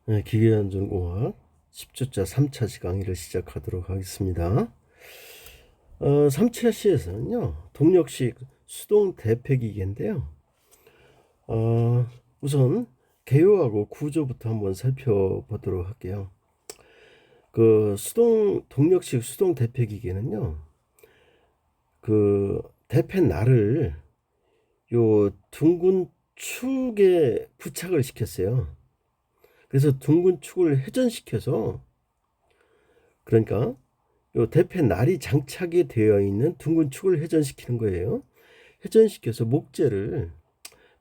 네, 기계안전공학 10주차 3차 강의를 시작하도록 하겠습니다. 3차 시에서는요, 동력식 수동 대폐기계인데요. 우선 개요하고 구조부터 한번 살펴보도록 할게요. 동력식 수동 대폐기계는요, 대폐 날을 요 둥근 축에 부착을 시켰어요. 그래서 둥근 축을 회전시켜서, 그러니까 요 대패 날이 장착이 되어 있는 둥근 축을 회전시키는 거예요. 회전시켜서 목재를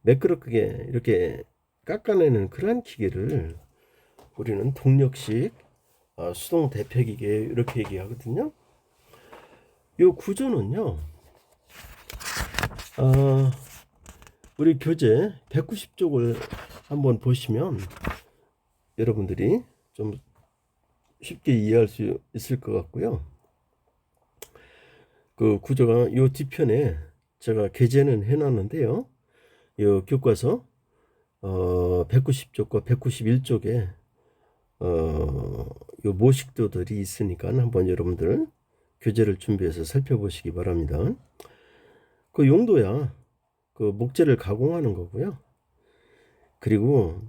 매끄럽게 이렇게 깎아내는 그러한 기계를 우리는 동력식 수동 대패 기계 이렇게 얘기하거든요. 요 구조는요, 어, 우리 교재 190쪽을 한번 보시면 여러분들이 좀 쉽게 이해할 수 있을 것 같고요. 그 구조가 요 뒤편에 제가 게재는 해놨는데요. 요 교과서 190쪽과 191쪽에 요 모식도들이 있으니까 한번 여러분들 교재를 준비해서 살펴보시기 바랍니다. 그 용도야 그 목재를 가공하는 거고요. 그리고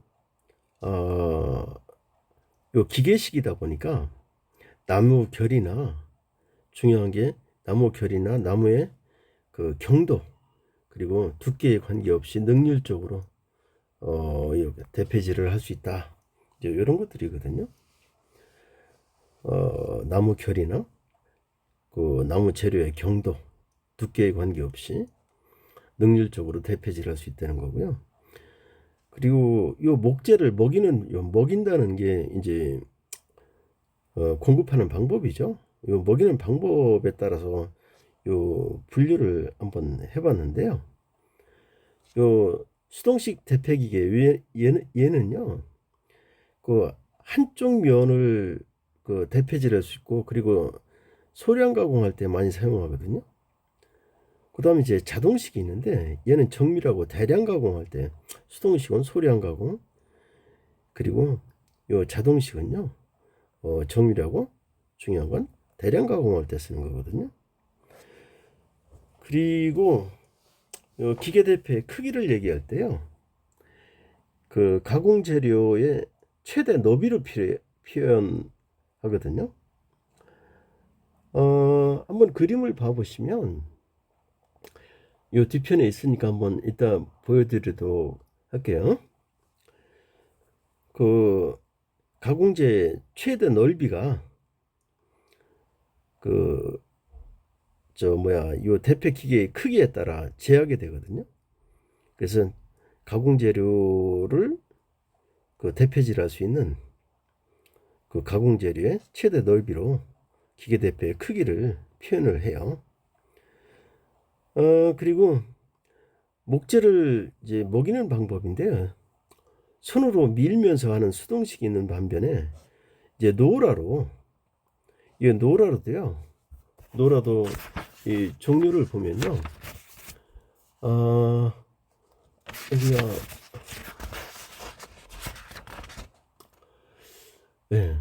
요 기계식이다 보니까 나무 결이나 중요한 게 나무 결이나 나무의 그 경도 그리고 두께에 관계없이 능률적으로 대패질을 할 수 있다. 이제 이런 것들이거든요. 나무 결이나 그 나무 재료의 경도, 두께에 관계없이 능률적으로 대패질할 수 있다는 거고요. 그리고 요 목재를 먹인다는 게 이제 공급하는 방법이죠. 요 먹이는 방법에 따라서 요 분류를 한번 해봤는데요. 요 수동식 대패기계 얘는요, 그 한쪽 면을 그 대패질할 수 있고, 그리고 소량 가공할 때 많이 사용하거든요. 그다음에 이제 자동식이 있는데 얘는 정밀하고 대량 가공할 때, 수동식은 소량 가공, 그리고 요 자동식은요 정밀하고 중요한 건 대량 가공할 때 쓰는 거거든요. 그리고 요 기계 대패의 크기를 얘기할 때요, 그 가공 재료의 최대 너비로 표현하거든요. 한번 그림을 봐보시면 요 뒤편에 있으니까 한번 이따 보여드리도록 할게요. 그 가공재 최대 넓이가 요 대패 기계의 크기에 따라 제하게 되거든요. 그래서 가공 재료를 그 대패질할 수 있는 그 가공 재료의 최대 넓이로 기계 대패의 크기를 표현을 해요. 그리고 목재를 이제 먹이는 방법인데요. 손으로 밀면서 하는 수동식이 있는 반면에 이제 노라로도요. 노라도 이 종류를 보면요. 여기가 네.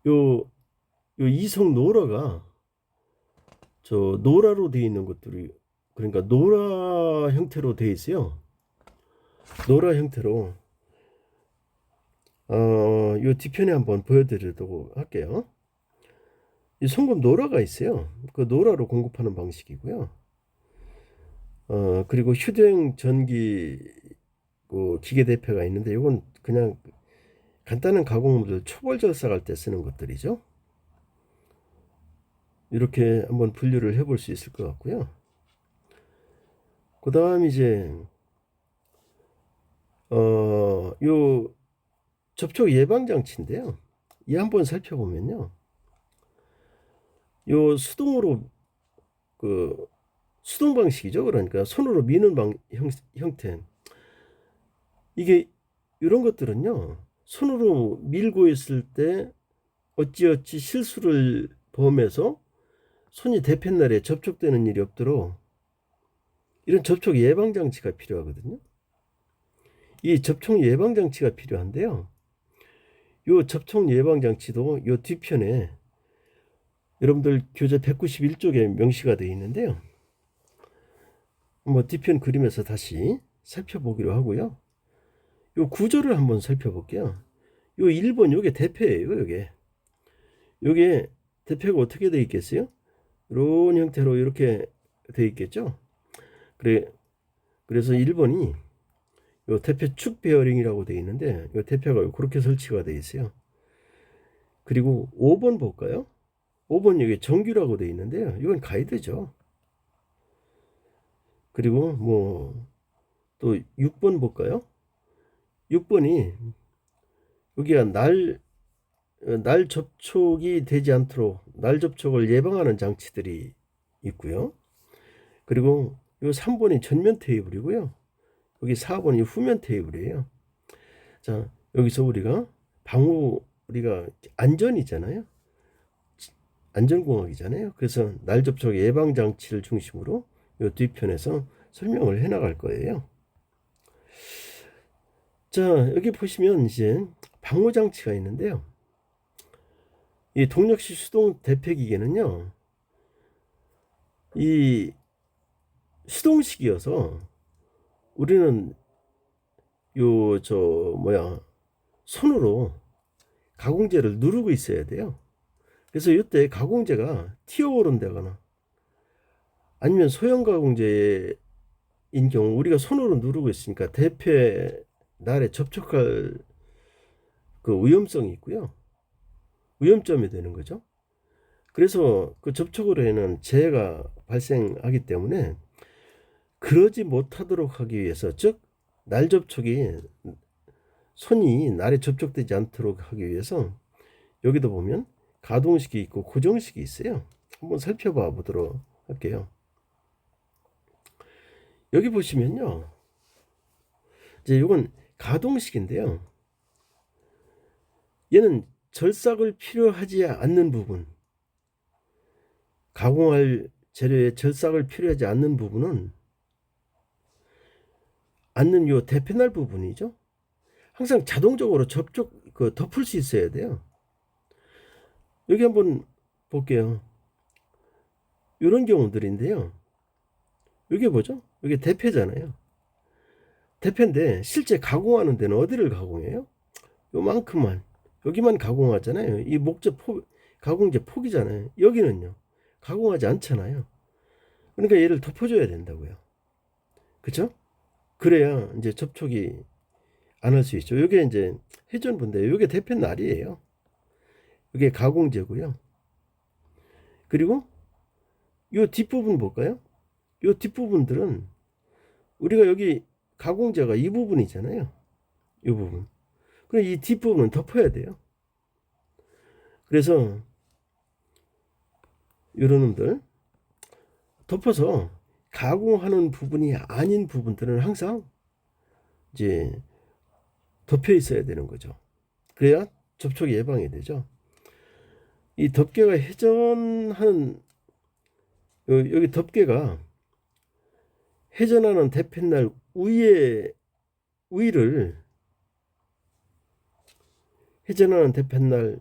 요 이성 노라가 저 노라로 되어 있는 것들이, 그러니까 노라 형태로 되어 있어요. 노라 형태로 요 뒤편에 한번 보여드리도록 할게요. 이 송금 노라가 있어요. 그 노라로 공급하는 방식이고요. 그리고 휴대용 전기 그 기계 대패가 있는데 이건 그냥 간단한 가공물을 초벌 절삭할 때 쓰는 것들이죠. 이렇게 한번 분류를 해볼 수 있을 것 같고요. 그 다음 이제 요 접촉 예방 장치인데요. 이 한번 살펴보면요. 요 수동으로 그 수동 방식이죠. 그러니까 손으로 미는 형태. 이게 이런 것들은요. 손으로 밀고 있을 때 어찌어찌 실수를 범해서 손이 대패날에 접촉되는 일이 없도록 이런 접촉 예방 장치가 필요하거든요. 이 접촉 예방 장치가 필요한데요. 요 접촉 예방 장치도 요 뒤편에 여러분들 교재 191쪽에 명시가 되어 있는데요. 뭐 뒤편 그림에서 다시 살펴보기로 하고요. 요 구조를 한번 살펴볼게요. 요 1번 요게 대패예요. 요게 대패가 어떻게 되어 있겠어요? 이런 형태로 이렇게 되어 있겠죠. 그래서 1번이 요 대패 축 베어링이라고 되어 있는데 요 대패가 그렇게 설치가 되어 있어요. 그리고 5번 볼까요? 5번 여기 정규라고 되어 있는데요. 이건 가이드죠. 그리고 뭐 또 6번 볼까요? 6번이 여기가 날 접촉이 되지 않도록 날 접촉을 예방하는 장치들이 있고요. 그리고 요 3번이 전면 테이블이고요. 여기 4번이 후면 테이블이에요. 자, 여기서 우리가 우리가 안전이잖아요. 안전공학이잖아요. 그래서 날 접촉 예방 장치를 중심으로 요 뒤편에서 설명을 해 나갈 거예요. 자, 여기 보시면 이제 방호 장치가 있는데요. 이 동력시 수동 대패 기계는요. 이 수동식이어서 우리는 손으로 가공제를 누르고 있어야 돼요. 그래서 이때 가공제가 튀어오른다거나 아니면 소형 가공제인 경우 우리가 손으로 누르고 있으니까 대패 날에 접촉할 그 위험성이 있고요. 위험점이 되는 거죠. 그래서 그 접촉으로 인한 재해가 발생하기 때문에 그러지 못하도록 하기 위해서, 즉 날 접촉이 손이 날에 접촉되지 않도록 하기 위해서 여기도 보면 가동식이 있고 고정식이 있어요. 한번 살펴봐 보도록 할게요. 여기 보시면요. 이제 이건 가동식인데요. 얘는 절삭을 필요하지 않는 부분, 가공할 재료에 절삭을 필요하지 않는 부분은 요 대패날 부분이죠. 항상 자동적으로 덮을 수 있어야 돼요. 여기 한번 볼게요. 이런 경우들인데요. 이게 뭐죠? 이게 대패잖아요. 대패인데 실제 가공하는 데는 어디를 가공해요? 요만큼만, 여기만 가공하잖아요. 이 가공제 폭이잖아요. 여기는요 가공하지 않잖아요. 그러니까 얘를 덮어줘야 된다고요. 그쵸? 그래야 이제 접촉이 안 할 수 있죠. 이게 이제 회전부인데 이게 대패 날이에요. 이게 가공제고요. 그리고 이 뒷부분 볼까요? 이 뒷부분들은 우리가 여기 가공제가 이 부분이잖아요. 이 부분. 그럼 이 뒷부분은 덮어야 돼요. 그래서 이런 놈들 덮어서 가공하는 부분이 아닌 부분들은 항상 이제 덮여 있어야 되는 거죠. 그래야 접촉 예방이 되죠. 이 덮개가 회전하는 여기 덮개가 회전하는 대패날 위를 회전하는 대패날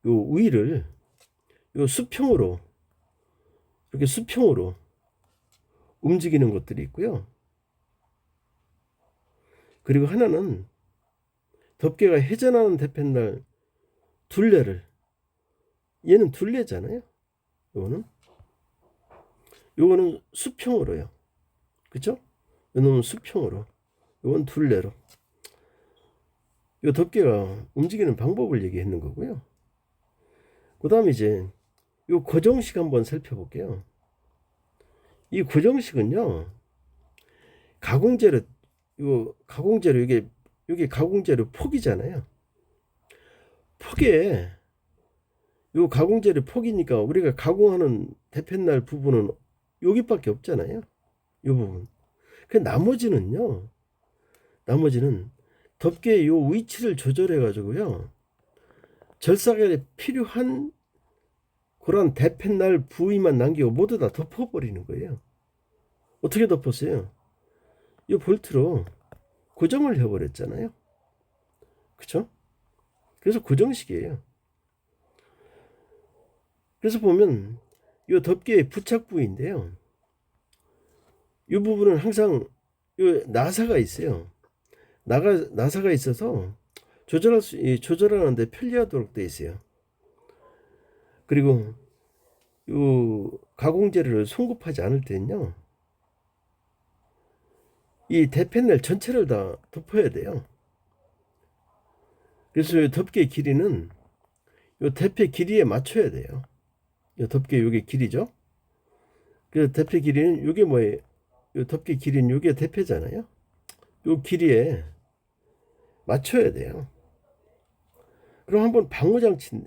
위를 수평으로 이렇게 수평으로 움직이는 것들이 있고요. 그리고 하나는 덮개가 회전하는 대패날 둘레를, 얘는 둘레잖아요. 요거는 수평으로요. 그쵸? 요놈은 수평으로, 요건 둘레로. 요 덮개가 움직이는 방법을 얘기했는 거고요. 그 다음에 이제 요 고정식 한번 살펴볼게요. 이 고정식은요, 가공재료, 이게 가공재료 폭이잖아요. 폭에 요 가공재료 폭이니까 우리가 가공하는 대패날 부분은 여기밖에 없잖아요. 요 부분. 그 나머지는 덮개의 요 위치를 조절해 가지고요, 절삭에 필요한 그런 대패날 부위만 남기고 모두 다 덮어버리는 거예요. 어떻게 덮었어요? 이 볼트로 고정을 해버렸잖아요. 그쵸? 그래서 고정식이에요. 그래서 보면 이 덮개의 부착 부위인데요. 이 부분은 항상 이 나사가 있어요. 나사가 있어서 조절하는데 편리하도록 되어 있어요. 그리고 이 가공재료를 송급하지 않을 때는요, 이 대패넬 전체를 다 덮어야 돼요. 그래서 이 덮개 길이는 이 대패 길이에 맞춰야 돼요. 이 덮개 요게 길이죠. 그래서 대패 길이는 요게 뭐예요? 이 덮개 길이는 요게 대패잖아요. 요 길이에 맞춰야 돼요. 그럼 한번 방호장치,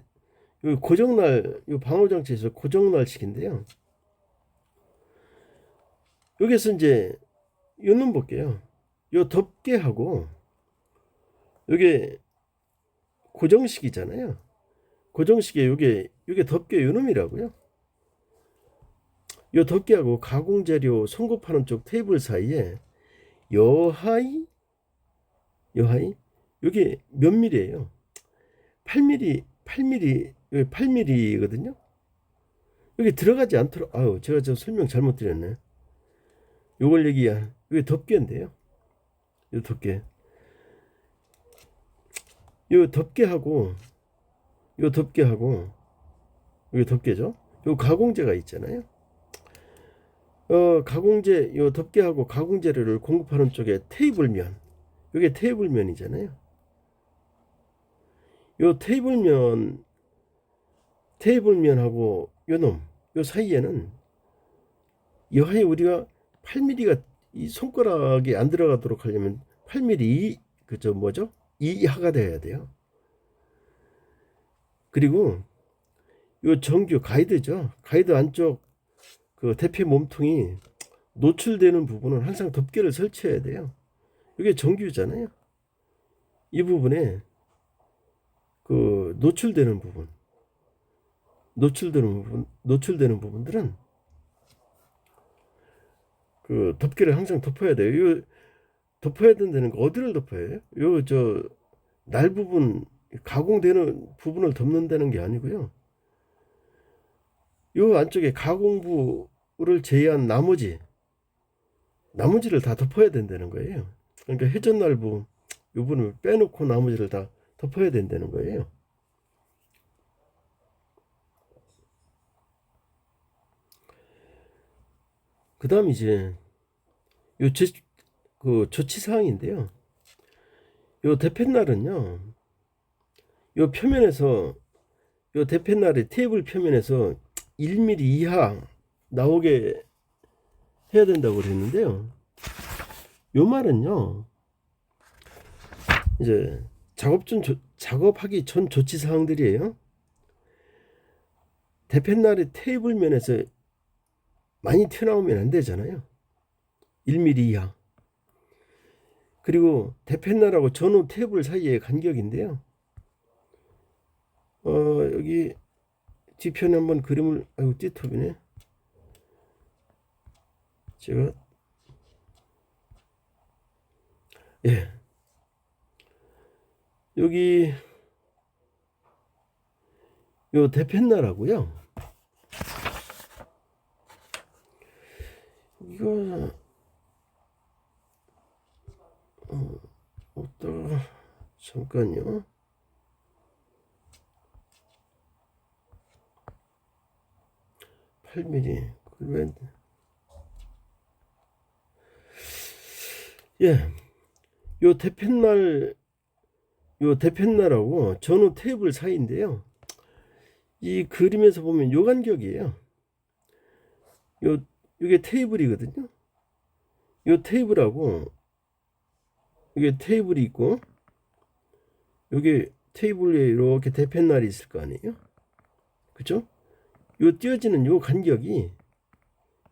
요 고정날, 요 방호장치에서 고정날식인데요. 여기서 이제 요놈 볼게요. 요 덮개하고 요게 고정식이잖아요. 고정식에 요게 덮개 요놈이라고요. 요 덮개하고 가공재료 송급하는 쪽 테이블 사이에 여하이 요게 몇 밀리예요? 8mm거든요. 여기 들어가지 않도록, 아유, 제가 저 설명 잘못 드렸네. 요걸 얘기한, 이게 덮개인데요. 요 덮개. 요 덮개하고, 요 덮개하고, 이게 덮개죠. 요 가공재가 있잖아요. 가공재, 요 덮개하고 가공재료를 공급하는 쪽에 테이블면, 요게 테이블면이잖아요. 요 테이블면하고 요 사이에는 여하에 우리가 8mm가 이 손가락이 안 들어가도록 하려면 8mm 그저 뭐죠? 이하가 돼야 돼요. 그리고 요 정규 가이드죠. 가이드 안쪽 그 대패 몸통이 노출되는 부분은 항상 덮개를 설치해야 돼요. 이게 정규잖아요. 이 부분에 그 노출되는 부분들은 그 덮개를 항상 덮어야 돼요. 요 덮어야 된다는 거 어디를 덮어야 해요? 요 저 날 부분 가공되는 부분을 덮는다는 게 아니고요. 요 안쪽에 가공부를 제외한 나머지를 다 덮어야 된다는 거예요. 그러니까 회전 날부 요 부분을 빼놓고 나머지를 다 덮어야 된다는 거예요. 그 다음 이제 그 조치사항인데요. 요 대패날은요, 요 표면에서, 요 대패날의 테이블 표면에서 1mm 이하 나오게 해야 된다고 그랬는데요. 요 말은요, 이제 작업하기 전 조치사항들이에요. 대패날의 테이블 면에서 많이 튀어나오면 안 되잖아요. 1mm 이하. 그리고 대패날하고 전후 테이블 사이의 간격인데요. 여기 뒤편에 한번 그림을, 아이고 띠톱이네. 제가 여기 요 대패날하고요. 이거 잠깐요. 그러면 요 대패날하고 전후 테이블 사이인데요. 이 그림에서 보면 요 간격이에요. 요게 테이블이거든요. 요 테이블하고 이게 테이블이 있고 여기 테이블 위에 이렇게 대패날이 있을 거 아니에요. 그죠? 요 띄어지는 요 간격이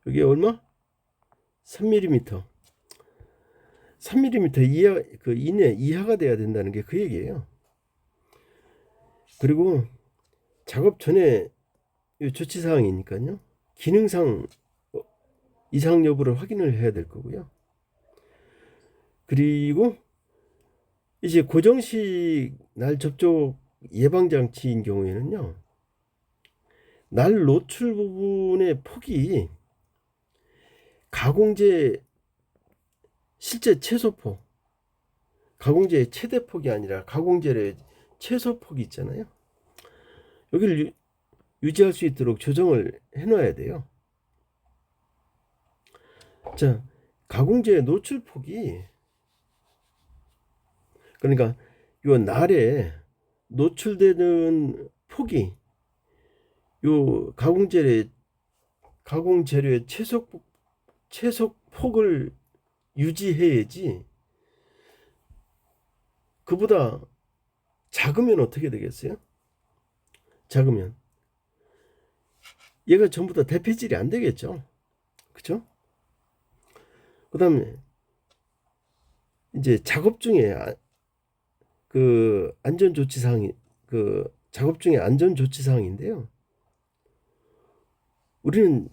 여기 얼마? 3mm. 3mm 이하가 돼야 된다는 게 그 얘기예요. 그리고 작업 전에 요 조치 사항이니까요. 기능상 이상 여부를 확인을 해야 될 거고요. 그리고 이제 고정식 날 접촉 예방장치인 경우에는요, 날 노출 부분의 폭이 가공제 실제 최소폭, 가공제의 최대폭이 아니라 가공제의 최소폭이 있잖아요. 여기를 유지할 수 있도록 조정을 해놔야 돼요. 자, 가공제의 노출폭이, 그러니까 요 날에 노출되는 폭이 요 가공재료의 최소폭을 유지해야지, 그보다 작으면 어떻게 되겠어요? 작으면 얘가 전부 다 대폐질이 안 되겠죠. 그죠? 그 다음에 이제 작업 중에 그 안전조치사항이, 그 작업 중에 안전조치사항인데요, 우리는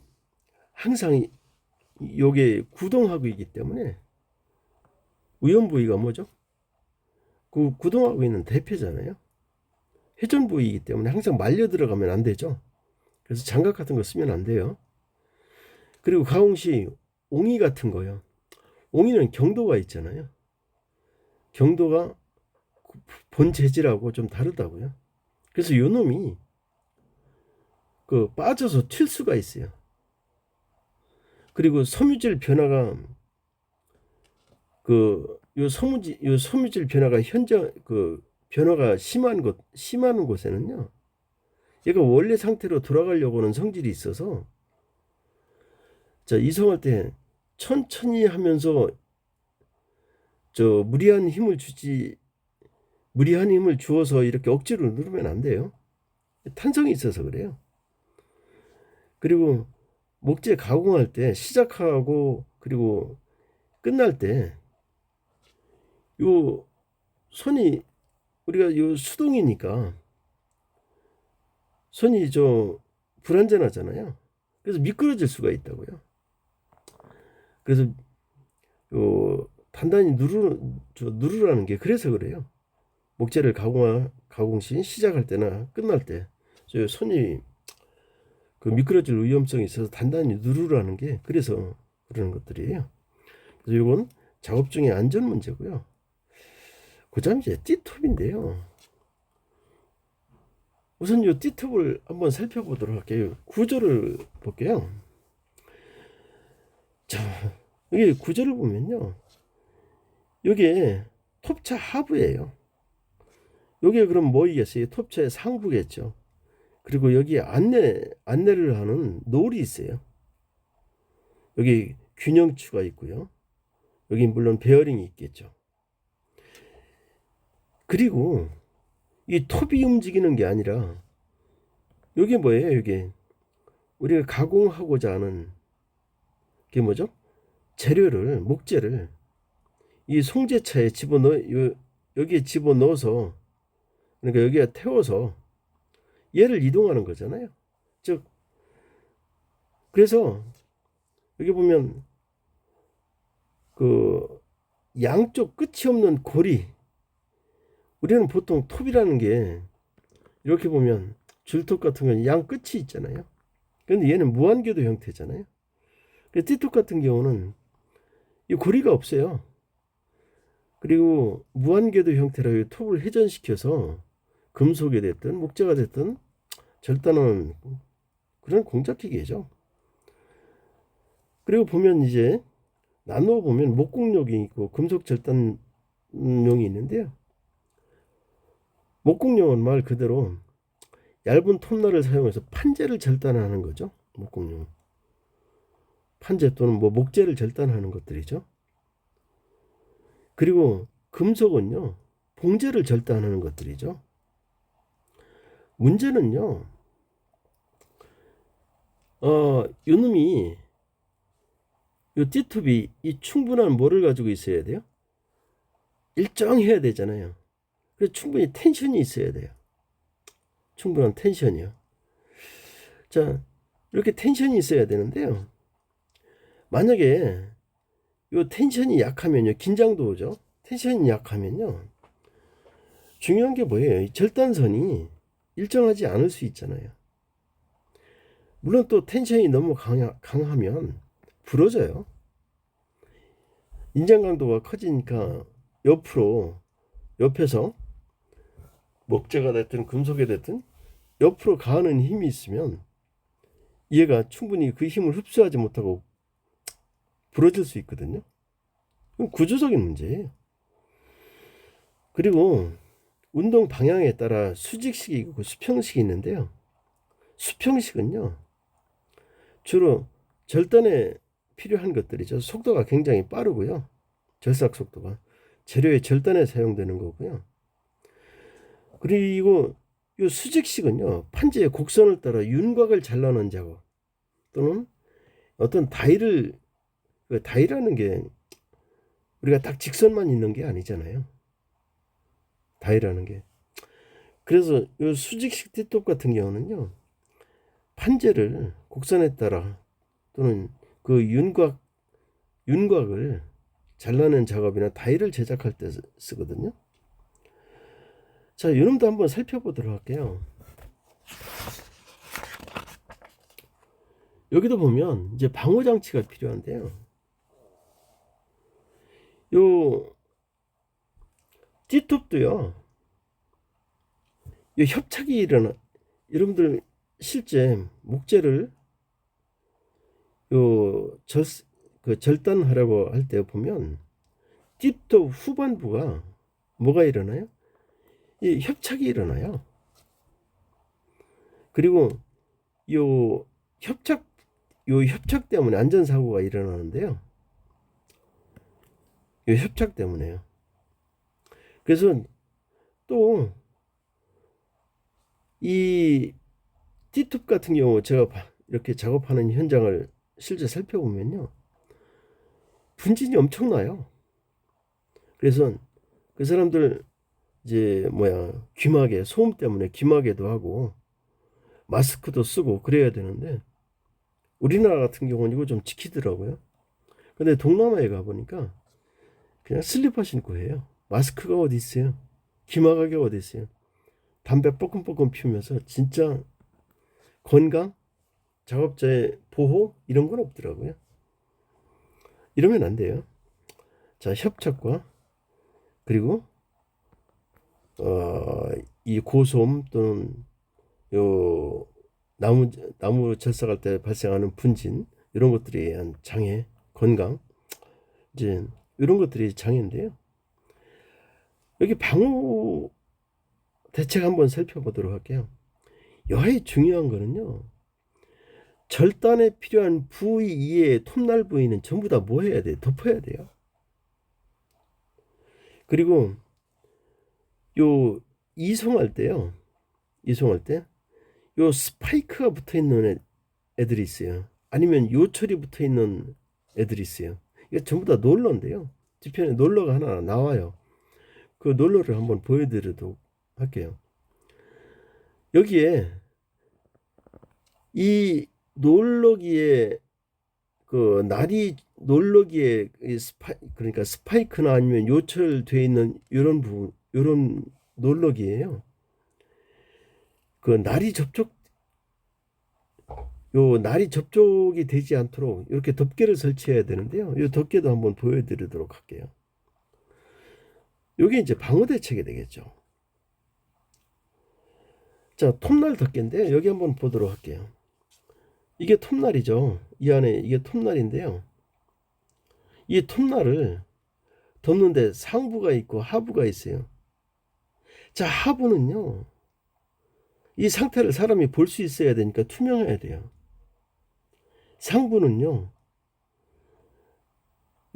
항상 요게 구동하고 있기 때문에 위험 부위가 뭐죠? 그 구동하고 있는 대폐잖아요. 회전 부위이기 때문에 항상 말려 들어가면 안 되죠. 그래서 장갑 같은 거 쓰면 안 돼요. 그리고 가공 시 옹이 같은 거요. 옹이는 경도가 있잖아요. 경도가 본 재질하고 좀 다르다고요. 그래서 요 놈이 그 빠져서 튈 수가 있어요. 그리고 섬유질 변화가 요 섬유질 변화가 변화가 심한 곳에는요, 얘가 원래 상태로 돌아가려고 하는 성질이 있어서, 자, 이송할 때 천천히 하면서 무리한 힘을 주어서 이렇게 억지로 누르면 안 돼요. 탄성이 있어서 그래요. 그리고 목재 가공할 때 시작하고 그리고 끝날 때 요 손이, 우리가 요 수동이니까 손이 불안전하잖아요. 그래서 미끄러질 수가 있다고요. 그래서 요 단단히 누르라는 게 그래서 그래요. 목재를 가공 시 시작할 때나 끝날 때 손이 그 미끄러질 위험성이 있어서 단단히 누르라는 게 그래서 그러는 것들이에요. 그래서 이건 작업 중에 안전 문제고요. 그다음 이제 T톱인데요. 우선 이 T톱을 한번 살펴보도록 할게요. 구조를 볼게요. 자, 여기 구조를 보면요, 여기에 톱차 하부예요. 여기에 그럼 뭐이겠어요? 톱차의 상부겠죠. 그리고 여기에 안내를 하는 노즐이 있어요. 여기 균형추가 있고요. 여기 물론 베어링이 있겠죠. 그리고 이 톱이 움직이는 게 아니라 여기 뭐예요? 여기 우리가 가공하고자 하는 게 뭐죠? 목재를 이 송제차에 여기에 집어넣어서, 그러니까 여기에 태워서 얘를 이동하는 거잖아요. 즉, 그래서 여기 보면 그 양쪽 끝이 없는 고리, 우리는 보통 톱이라는 게 이렇게 보면 줄톱 같은 경우는 양 끝이 있잖아요. 그런데 얘는 무한궤도 형태잖아요. T톱 같은 경우는 이 고리가 없어요. 그리고 무한궤도 형태로 톱을 회전시켜서 금속이 됐든 목재가 됐든 절단하는 그런 공작기계죠. 그리고 보면 이제 나누어 보면 목공용이 있고 금속 절단용이 있는데요. 목공용은 말 그대로 얇은 톱날을 사용해서 판재를 절단하는 거죠. 목공용. 판재 또는 목재를 절단하는 것들이죠. 그리고 금속은요, 봉제를 절단하는 것들이죠. 문제는요, 요놈이 요 T톱이 이 충분한 뭐를 가지고 있어야 돼요? 일정해야 되잖아요. 그래서 충분히 텐션이 있어야 돼요. 충분한 텐션이요. 자, 이렇게 텐션이 있어야 되는데요. 만약에 요 텐션이 약하면요, 긴장도 오죠. 텐션이 약하면요, 중요한 게 뭐예요? 이 절단선이 일정하지 않을 수 있잖아요. 물론 또 텐션이 너무 강하면 부러져요. 인장 강도가 커지니까 옆에서 목재가 됐든 금속이 됐든 옆으로 가하는 힘이 있으면 얘가 충분히 그 힘을 흡수하지 못하고 부러질 수 있거든요. 그건 구조적인 문제예요. 그리고 운동 방향에 따라 수직식이 있고 수평식이 있는데요. 수평식은요, 주로 절단에 필요한 것들이죠. 속도가 굉장히 빠르고요. 절삭 속도가 재료의 절단에 사용되는 거고요. 그리고 이 수직식은요, 판재의 곡선을 따라 윤곽을 잘라놓은 작업 또는 어떤 다이라는 게 우리가 딱 직선만 있는 게 아니잖아요. 다이라는 게. 그래서 이 수직식 띠톱 같은 경우는요, 판재를 곡선에 따라 또는 그 윤곽을 잘라낸 작업이나 다이를 제작할 때 쓰거든요. 자, 이놈도 한번 살펴보도록 할게요. 여기도 보면 이제 방호 장치가 필요한데요. 요 띠톱도요. 요 협착이 여러분들 실제 목재를 절단하려고 할 때 보면 띠톱 후반부가 뭐가 일어나요? 이 협착이 일어나요. 그리고 요 협착 때문에 안전사고가 일어나는데요. 요 협착 때문에요. 그래서 또 이 띠톱 같은 경우 제가 이렇게 작업하는 현장을 실제 살펴보면요, 분진이 엄청나요. 그래서 그 사람들 이제 귀마개, 소음 때문에 귀마개도 하고 마스크도 쓰고 그래야 되는데 우리나라 같은 경우는 이거 좀 지키더라고요. 근데 동남아에 가보니까 그냥 슬리퍼 신고 해요. 마스크가 어디 있어요? 귀마개가 어디 있어요? 담배 뻐끔뻐끔 피우면서 진짜 건강, 작업자의 보호 이런 건 없더라고요. 이러면 안 돼요. 자, 협착과 그리고 이 고소음 또는 요 나무 절삭할 때 발생하는 분진 이런 것들에 의한 장애, 건강 이제 이런 것들이 장애인데요. 여기 방호 대책 한번 살펴보도록 할게요. 여기 중요한 거는요, 절단에 필요한 부위 이외의 톱날 부위는 전부 다 뭐 해야 돼요? 덮어야 돼요. 그리고 요 이송할 때 요 스파이크가 붙어 있는 애들이 있어요. 아니면 요철이 붙어 있는 애들이 있어요. 이게 전부 다 롤러인데요. 뒤편에 롤러가 하나 나와요. 그 롤러를 한번 보여드리도록 할게요. 여기에 이 롤러기에 롤러기에 그러니까 스파이크나 아니면 요철되어 있는 이런 부분, 이런 롤러기예요. 그 날이 접촉이 되지 않도록 이렇게 덮개를 설치해야 되는데요. 이 덮개도 한번 보여드리도록 할게요. 이게 이제 방어 대책이 되겠죠. 자, 톱날 덮개인데 여기 한번 보도록 할게요. 이게 톱날이죠. 이 안에 이게 톱날인데요. 이 톱날을 덮는데 상부가 있고 하부가 있어요. 자, 하부는요, 이 상태를 사람이 볼 수 있어야 되니까 투명해야 돼요. 상부는요,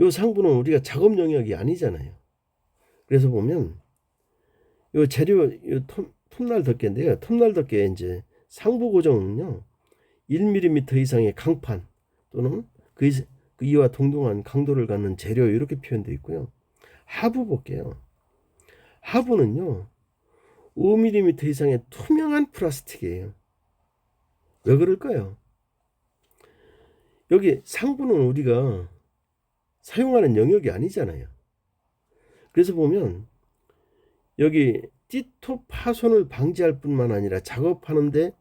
요 상부는 우리가 작업 영역이 아니잖아요. 그래서 보면 요 재료 톱날 덮개인데요. 톱날 덮개 이제 상부 고정은요, 1mm 이상의 강판 또는 그 이와 동등한 강도를 갖는 재료 이렇게 표현되어 있고요. 하부 볼게요. 하부는요, 5mm 이상의 투명한 플라스틱이에요. 왜 그럴까요? 여기 상부는 우리가 사용하는 영역이 아니잖아요. 그래서 보면 여기 띠톱 파손을 방지할 뿐만 아니라 작업하는데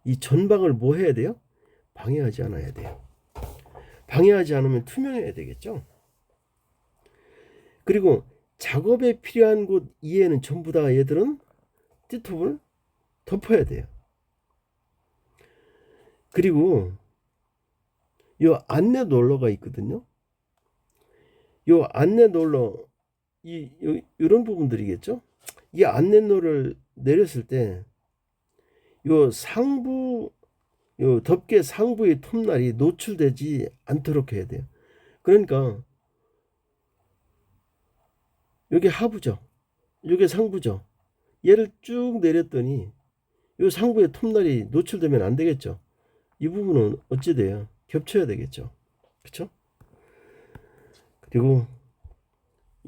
이 전방을 뭐 해야 돼요? 방해하지 않아야 돼요. 방해하지 않으면 투명해야 되겠죠. 그리고 작업에 필요한 곳 이외에는 전부 다 얘들은 띠톱을 덮어야 돼요. 그리고 요 안내 롤러가 있거든요. 요 안내 롤러 이런 부분들이겠죠. 이 안내 롤러를 내렸을 때 요 상부 요 덮개 상부의 톱날이 노출되지 않도록 해야 돼요. 그러니까 여기 하부죠. 여기 상부죠. 얘를 쭉 내렸더니 요 상부의 톱날이 노출되면 안 되겠죠. 이 부분은 어찌 돼요? 겹쳐야 되겠죠. 그렇죠? 그리고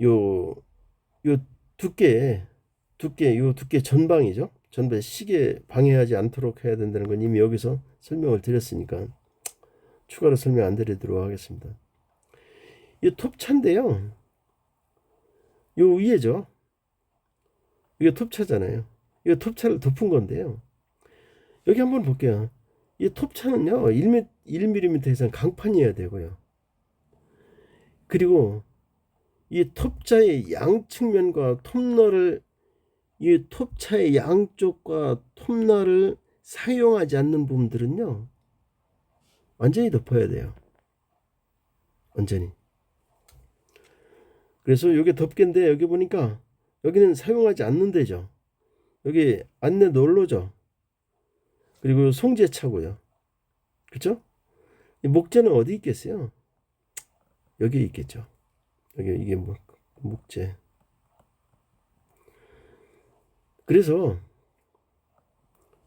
요 두께 요 두께 전방이죠. 전방 시계 방해하지 않도록 해야 된다는 건 이미 여기서 설명을 드렸으니까 추가로 설명 안 드리도록 하겠습니다. 이 톱차인데요. 요 위에죠. 이게 톱차잖아요. 이 톱차를 덮은 건데요. 여기 한번 볼게요. 이 톱차는요 1mm 이상 강판이어야 되고요. 그리고 이 톱차의 양측면과 톱날을 이 톱차의 양쪽과 톱날을 사용하지 않는 부분들은요 완전히 덮어야 돼요. 완전히. 그래서 이게 덮개인데 여기 보니까 여기는 사용하지 않는 데죠. 여기 안내 롤러죠. 그리고 송제차고요. 그렇죠? 이 목재는 어디 있겠어요? 여기 있겠죠. 여기 이게 목재. 그래서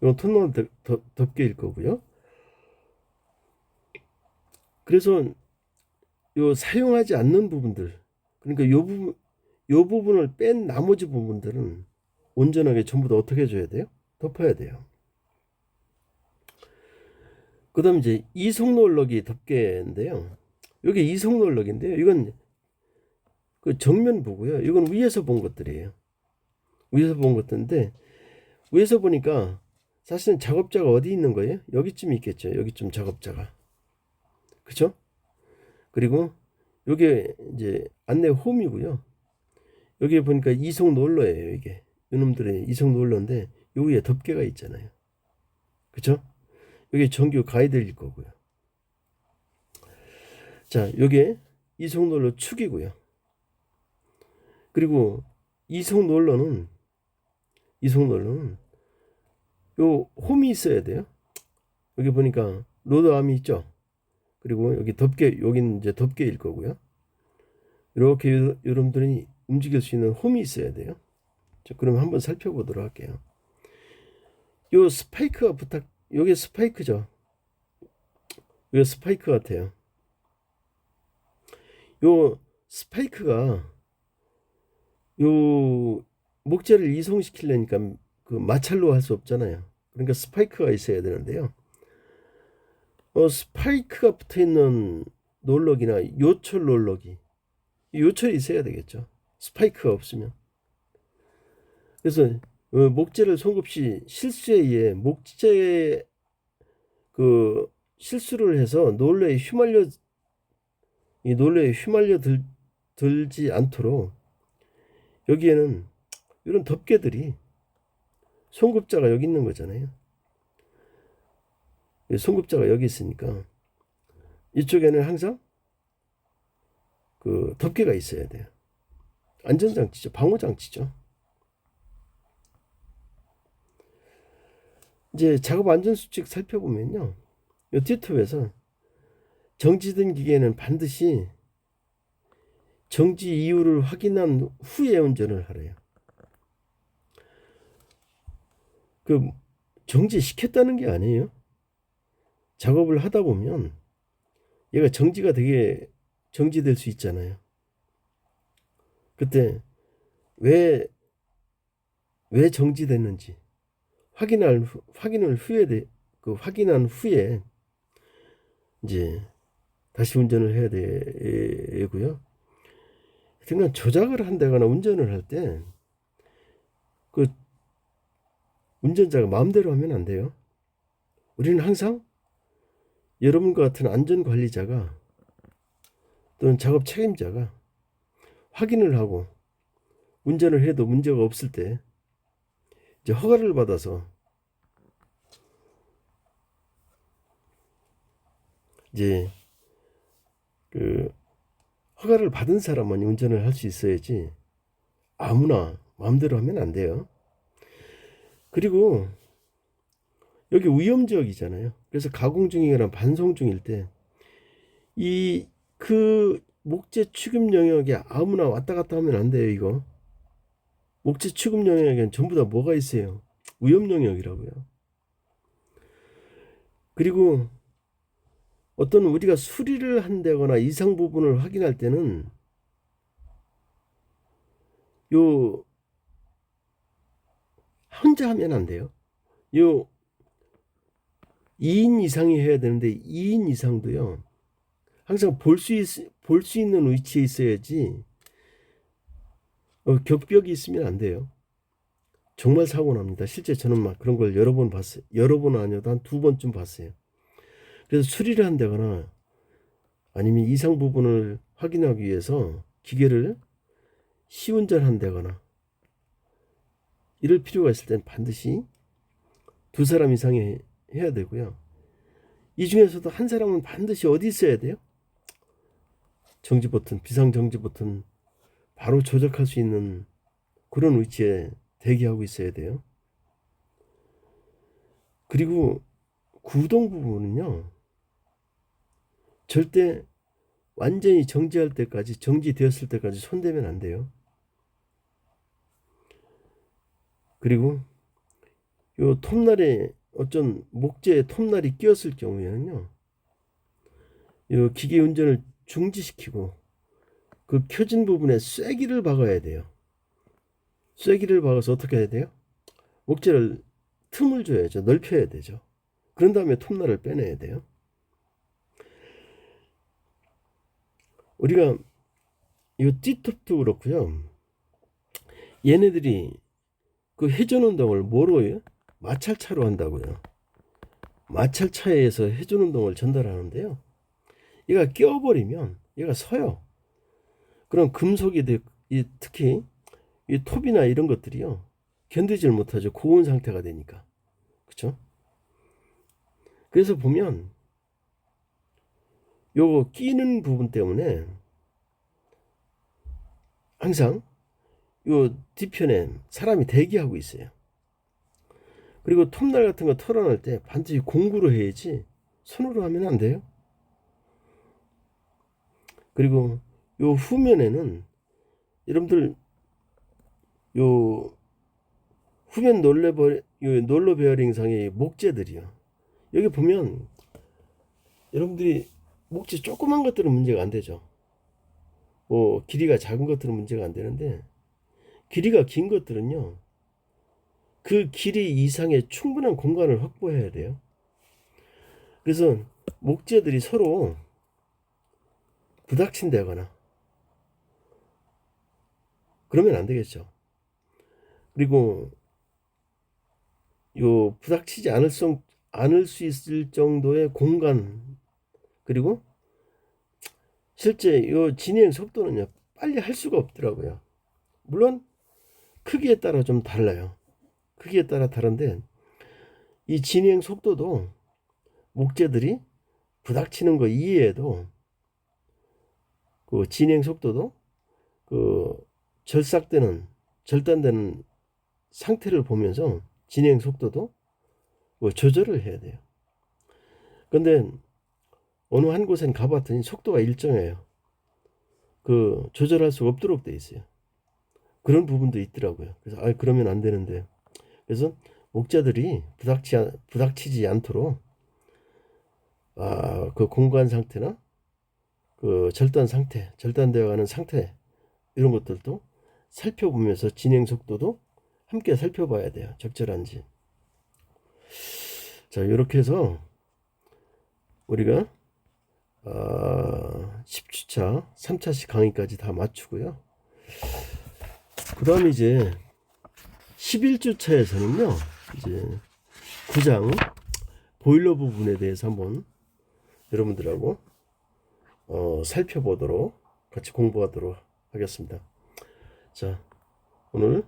이건 톱날 덮개일 거고요. 그래서 요 사용하지 않는 부분들, 그러니까 요 부분을 뺀 나머지 부분들은 온전하게 전부 다 어떻게 해줘야 돼요? 덮어야 돼요. 그 다음 이제 이속롤럭이 덮개인데요. 이게 이속롤럭인데요. 이건 그 정면 보고요. 이건 위에서 본 것들이에요. 위에서 본 것들인데 위에서 보니까 사실은 작업자가 어디 있는 거예요? 여기쯤 있겠죠. 여기쯤 작업자가. 그렇죠? 그리고 요게 이제 안내 홈이고요. 여기에 보니까 이속 롤러예요. 이게 이놈들의 이속 롤러인데 요 위에 덮개가 있잖아요. 그렇죠? 여기 정규 가이드일 거고요. 자, 요게 이속 롤러 축이고요. 그리고 이속 롤러는 요 홈이 있어야 돼요. 여기 보니까 로더암이 있죠. 그리고 여기 덮개, 여기는 이제 덮개일 거고요. 이렇게 여러분들이 움직일 수 있는 홈이 있어야 돼요. 자, 그럼 한번 살펴보도록 할게요. 요 스파이크가 요게 스파이크죠. 요 스파이크 같아요. 요 스파이크가 요 목재를 이송시키려니까 그 마찰로 할 수 없잖아요. 그러니까 스파이크가 있어야 되는데요. 스파이크가 붙어 있는 롤럭이나 요철 롤럭이 요철이 있어야 되겠죠. 스파이크가 없으면. 그래서 목재를 송급 시 실수에 의해 목재 그 실수를 해서 롤러에 휘말려 들지 않도록 여기에는 이런 덮개들이 송급자가 여기 있는 거잖아요. 송급자가 여기 있으니까 이쪽에는 항상 그 덮개가 있어야 돼요. 안전장치죠. 방호장치죠. 이제 작업 안전수칙 살펴보면요. 이 띠톱에서 정지된 기계는 반드시 정지 이유를 확인한 후에 운전을 하래요. 그 정지시켰다는 게 아니에요. 작업을 하다 보면 얘가 정지될 수 있잖아요. 그때 왜 정지됐는지 확인한 후에 이제 다시 운전을 해야 되고요. 그러니까 조작을 한다거나 운전을 할 때 그 운전자가 마음대로 하면 안 돼요. 우리는 항상 여러분과 같은 안전관리자가 또는 작업 책임자가 확인을 하고 운전을 해도 문제가 없을 때 이제 허가를 받아서 이제 그 허가를 받은 사람만이 운전을 할 수 있어야지 아무나 마음대로 하면 안 돼요. 그리고 여기 위험지역이잖아요. 그래서 가공 중이거나 반송 중일 때 이 그 목재 취급 영역에 아무나 왔다 갔다 하면 안 돼요. 이거 목재 취급 영역에는 전부 다 뭐가 있어요? 위험 영역이라고요. 그리고 어떤 우리가 수리를 한다거나 이상 부분을 확인할 때는 요 혼자 하면 안 돼요. 요 2인 이상이 해야 되는데 2인 이상도요. 항상 볼 수 있는 위치에 있어야지 격벽이 있으면 안 돼요. 정말 사고 납니다. 실제 저는 막 그런 걸 여러 번 봤어요. 여러 번은 아니어도 한 2번쯤 봤어요. 그래서 수리를 한다거나 아니면 이상 부분을 확인하기 위해서 기계를 시운전한다거나 이럴 필요가 있을 땐 반드시 2사람 이상이 해야 되고요. 이 중에서도 한 사람은 반드시 어디 있어야 돼요? 정지 버튼, 비상 정지 버튼 바로 조작할 수 있는 그런 위치에 대기하고 있어야 돼요. 그리고 구동 부분은요. 절대 완전히 정지할 때까지, 정지되었을 때까지 손대면 안 돼요. 그리고 요 톱날에 어쩐 목재에 톱날이 끼었을 경우에는요. 요 기계 운전을 중지시키고 그 켜진 부분에 쐐기를 박아야 돼요. 쐐기를 박아서 어떻게 해야 돼요? 목재를 틈을 줘야죠. 넓혀야 되죠. 그런 다음에 톱날을 빼내야 돼요. 우리가 이 T톱도 그렇고요. 얘네들이 그 회전 운동을 뭐로 해요? 마찰차로 한다고요. 마찰차에서 회전 운동을 전달하는데요. 얘가 끼어버리면 얘가 서요. 그럼 금속이 특히 이 톱이나 이런 것들이요. 견디질 못하죠. 고온 상태가 되니까. 그렇죠? 그래서 보면 요거 끼는 부분 때문에 항상 요 뒤편에 사람이 대기하고 있어요. 그리고 톱날 같은 거 털어낼 때 반드시 공구로 해야지 손으로 하면 안 돼요. 그리고 요 후면에는 여러분들 요 후면 롤러 베어링상의 목재들이요. 여기 보면 여러분들이 목재 조그만 것들은 문제가 안 되죠. 뭐 길이가 작은 것들은 문제가 안 되는데 길이가 긴 것들은요. 그 길이 이상의 충분한 공간을 확보해야 돼요. 그래서 목재들이 서로 부닥친다거나 그러면 안 되겠죠. 그리고 요 부닥치지 않을 수 있을 정도의 공간 그리고 실제 요 진행 속도는요 빨리 할 수가 없더라고요. 물론 크기에 따라 좀 달라요. 크기에 따라 다른데 이 진행 속도도 목재들이 부닥치는 거 이외에도 그 진행 속도도 그 절단되는 상태를 보면서 진행 속도도 뭐 조절을 해야 돼요. 근데 어느 한 곳엔 가봤더니 속도가 일정해요. 그 조절할 수 없도록 돼 있어요. 그런 부분도 있더라고요. 그래서 그러면 안 되는데 그래서 목재들이 부닥치지 않도록 그 공간 상태나 그 절단되어 가는 상태 이런 것들도 살펴보면서 진행 속도도 함께 살펴봐야 돼요. 적절한지. 자, 이렇게 해서 우리가 10주차, 3차식 강의까지 다 마치고요. 그 다음에 이제 11주차에서는요. 이제 이제 구장 보일러 부분에 대해서 한번 여러분들하고 살펴보도록 같이 공부하도록 하겠습니다. 자, 오늘